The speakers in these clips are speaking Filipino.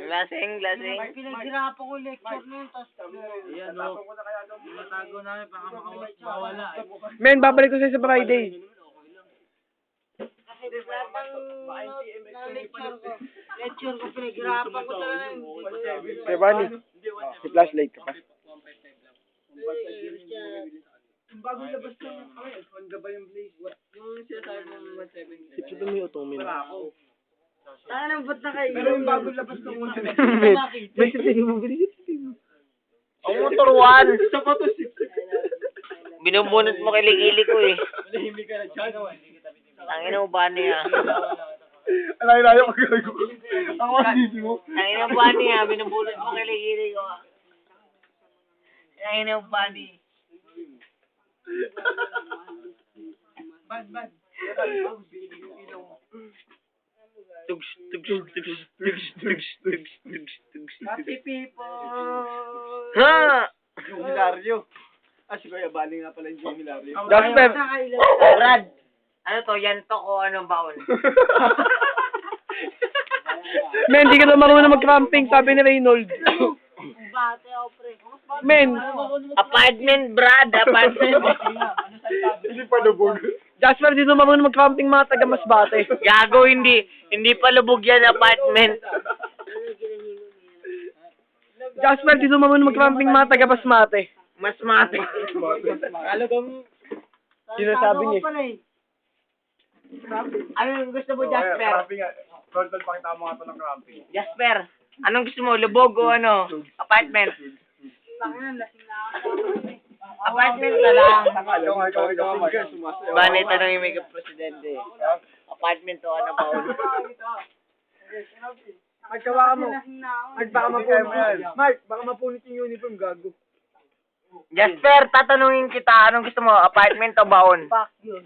Lasing. Pinaghirapan ko lecture na yun, tapos... Ayan, no. Natago namin, baka mawala. Men, babalik ko sa'yo sa Friday. Kasi lahat ng lecture ko, pinaghirapan ko talaga yun. Kaya Bani, si flashlight ka pa. Bago labas ng Honda ba yung Blaze? Yung sinasabi mo 170. Sipsip mo yung utomin. Saan ang ba't nakailan? Pero yung bago labas ng 170. May sipsip mo, bilis. Ang motor 1. Sa photo Binubunot mo kiligili ko eh. Malahimik ka na dyan. Tangina mo ba niya? Alay-layo ko gagawin ko. Ako masisi mo. Tangina mo ba niya? Binubunot mo kiligili ko. Tangina mo ba niya? Bad. Happy people! Ha! Yung Hilario. Si Kuya Bali nga pala yung Jim Hilario. Jasper. Brad! Ano to? Yan to ko anong baon? Men, di ka na marunong mag-cramping, sabi ni Reynold. Bate ako, pre. Men, Apartment, Brad! Apartment! Hindi pa lubog. Jasper, di na marunong mag-cramping mga taga-Masbate. Gago, hindi pa lubog yan, apartment. Jasper, di na marunong mag-cramping mga taga-Basmate. Mas mati. Alagang... Sinasabi niya. Ano yung gusto mo, Jasper? Cramping nga. Total, pakita mo nga ito ng cramping. Jasper, anong gusto mo? Lubog o ano? Apartment? Tangan, lasing na ako. Apartment na lang. Ikaw. Bani, tanongin may presidente. Apartment o ano baon? Magkawa mo. Lasing na ako. Mark, baka mapunit. Mark, baka mapunit yung uniform, gago. Jasper, tatanungin kita, anong gusto mo? Apartment o baon? Fuck you.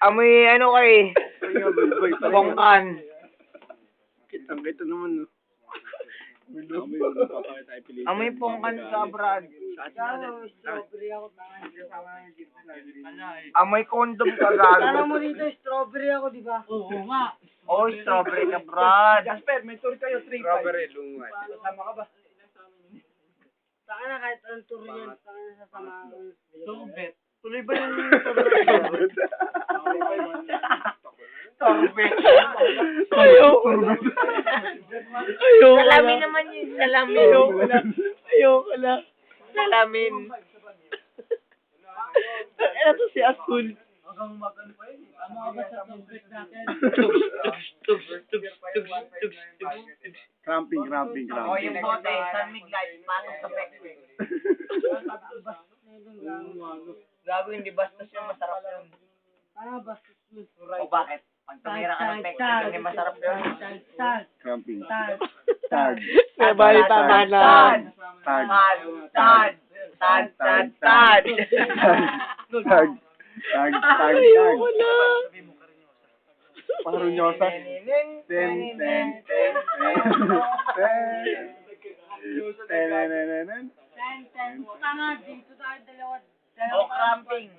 Amoy ano kay? Bongkan. Ito naman, no? Amoy pongkan ka, Brad. Strawberry ako. Amoy kondom ka, Kala gago. mo rito, strawberry ako, di ba? Oo nga. Oh, strawberry ka, Brad. Jasper, may tour kayo, 3-5. Strawberry, lungan. Kasama ka ba? Saka na kahit anong tour yan. Saka na sa samahan. Sorbet. Tuloy ba yung Sorbet. Ayoko Salamin na. naman yun, salamin. Ayoko na. Salamin. Ito si Asul. Hanggang umagan pa yun. Tama ka ba sa sorbet natin? Cramping. O yung bote, San Miguel, pasok sa Pekpek. Gago, hindi bastos yun, masarap yun. Bastos mo. O bakit? Pag tumira ka ng Pekpek, hindi masarap yun. Cramping. Tag. Tag. Kaya bali tama na. Tad. Tad. Ayoko na. Parunyosa. Tanga, dito tayo dalawa. O cramping.